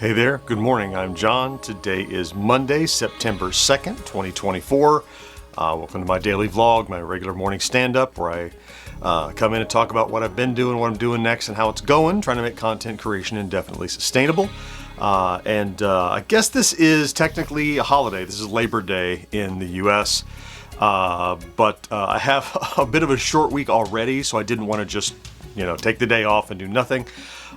Hey there, good morning. I'm John. Today is Monday, September 2nd, 2024. Welcome to my daily vlog, my regular morning stand-up, where I come in and talk about what I've been doing, what I'm doing next, and how it's going, trying to make content creation indefinitely sustainable. I guess this is technically a holiday. This is Labor Day in the U.S., but I have a bit of a short week already, so I didn't want to just, take the day off and do nothing.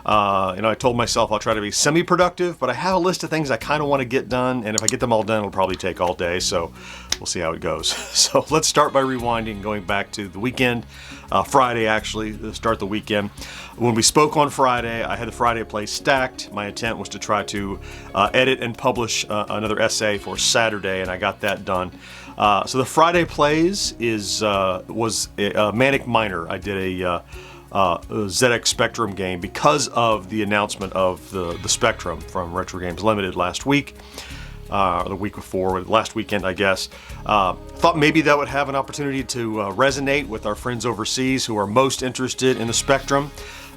I told myself I'll try to be semi-productive, but I have a list of things I kind of want to get done, and if I get them all done, it'll probably take all day, so we'll see how it goes. So let's start by rewinding, going back to the weekend, Friday actually, to start the weekend. When we spoke on Friday, I had the Friday play stacked. My intent was to try to edit and publish another essay for Saturday, and I got that done. So the Friday plays was a Manic Miner. I did a ZX Spectrum game because of the announcement of the Spectrum from Retro Games Limited last week, or the week before, last weekend I guess. Thought maybe that would have an opportunity to resonate with our friends overseas who are most interested in the Spectrum.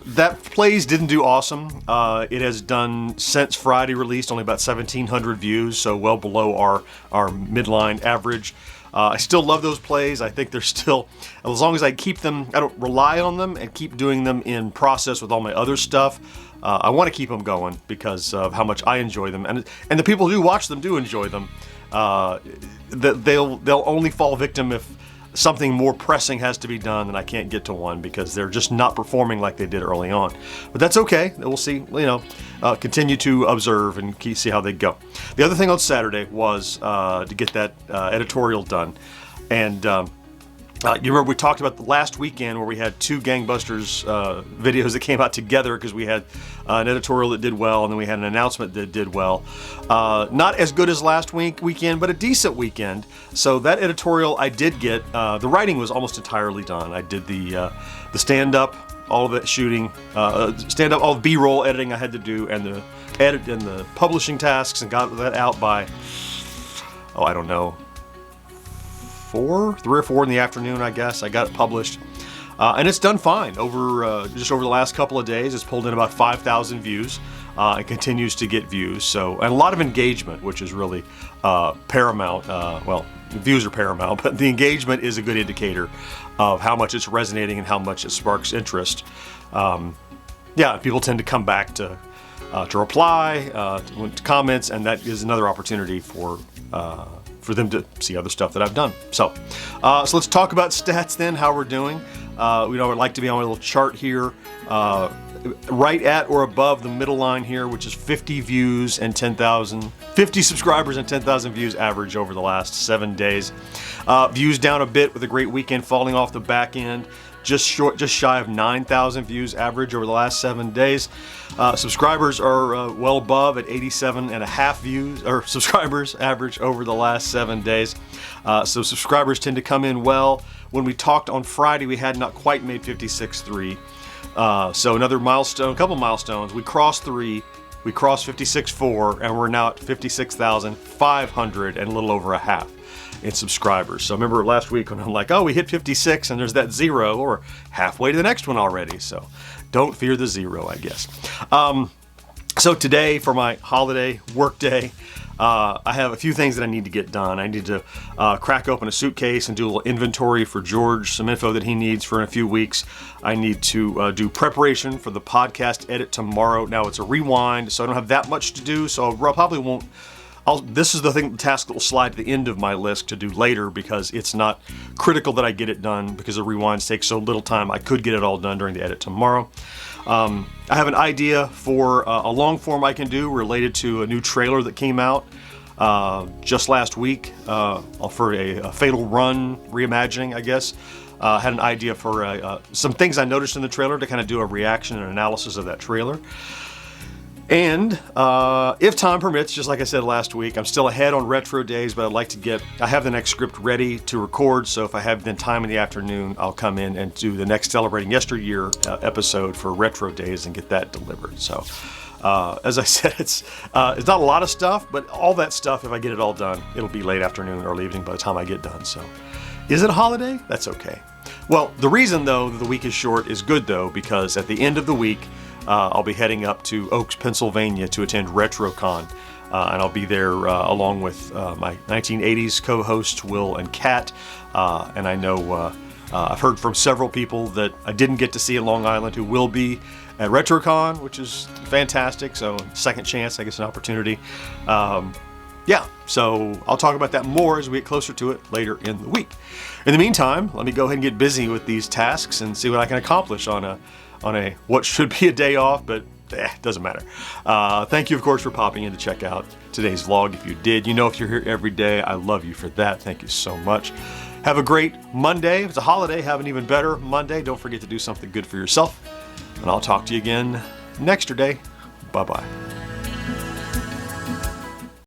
That plays didn't do awesome. It has done, since Friday released, only about 1,700 views, so well below our midline average. I still love those plays. I think they're still, as long as I keep them, I don't rely on them and keep doing them in process with all my other stuff. I want to keep them going because of how much I enjoy them, and the people who watch them do enjoy them. They'll only fall victim if something more pressing has to be done and I can't get to one because they're just not performing like they did early on. But that's okay. We'll see, continue to observe and see how they go. The other thing on Saturday was to get that editorial done. And you remember we talked about the last weekend where we had two Gangbusters videos that came out together because we had an editorial that did well and then we had an announcement that did well. Not as good as last weekend, but a decent weekend. So that editorial I did get, the writing was almost entirely done. I did the stand-up, all of that shooting, stand-up, all the B-roll editing I had to do, and the edit and the publishing tasks, and got that out by, I don't know, 3 or 4 in the afternoon, I guess. I got it published, and it's done fine. Just over the last couple of days, it's pulled in about 5,000 views. It continues to get views, and a lot of engagement, which is really paramount. Well, views are paramount, but the engagement is a good indicator of how much it's resonating and how much it sparks interest. People tend to come back to reply, to comments, and that is another opportunity for them to see other stuff that I've done. So let's talk about stats then, how we're doing. I'd like to be on my little chart here, right at or above the middle line here, which is 50 views and 50 subscribers and 10,000 views average over the last 7 days. Views down a bit with a great weekend falling off the back end. Just shy of 9,000 views average over the last 7 days. Subscribers are well above at 87.5 views, or subscribers average over the last 7 days. So subscribers tend to come in well. When we talked on Friday, we had not quite made 56.3. So another milestone, a couple milestones. We crossed 3, we crossed 56.4, and we're now at 56,500 and a little over a half in subscribers. So remember last week when I'm like, we hit 56 and there's that 0, or halfway to the next one already. So don't fear the 0, I guess. So today, for my holiday work day, I have a few things that I need to get done. I need to crack open a suitcase and do a little inventory for George, some info that he needs for in a few weeks. I need to do preparation for the podcast edit tomorrow. Now it's a rewind, so I don't have that much to do, so I probably won't. This is the task that will slide to the end of my list to do later because it's not critical that I get it done because the rewinds take so little time. I could get it all done during the edit tomorrow. I have an idea for a long form I can do related to a new trailer that came out just last week for a Fatal Run reimagining, I guess. Had an idea for some things I noticed in the trailer to kind of do a reaction and analysis of that trailer. And if time permits, just like I said last week, I'm still ahead on retro days, but I have the next script ready to record, so if I have then time in the afternoon, I'll come in and do the next Celebrating Yesteryear episode for retro days and get that delivered. So as I said, it's not a lot of stuff, but all that stuff, if I get it all done, it'll be late afternoon or evening by the time I get done. So is it a holiday? That's okay. Well, the reason though that the week is short is good though, because at the end of the week, I'll be heading up to Oaks, Pennsylvania to attend RetroCon. And I'll be there along with my 1980s co-hosts Will and Kat. And I know I've heard from several people that I didn't get to see in Long Island who will be at RetroCon, which is fantastic. So second chance, I guess, an opportunity. Yeah, so I'll talk about that more as we get closer to it later in the week. In the meantime, let me go ahead and get busy with these tasks and see what I can accomplish on a what should be a day off, but doesn't matter. Thank you, of course, for popping in to check out today's vlog. If you did, you know, if you're here every day, I love you for that. Thank you so much. Have a great Monday. If it's a holiday, have an even better Monday. Don't forget to do something good for yourself. And I'll talk to you again next day. Bye-bye.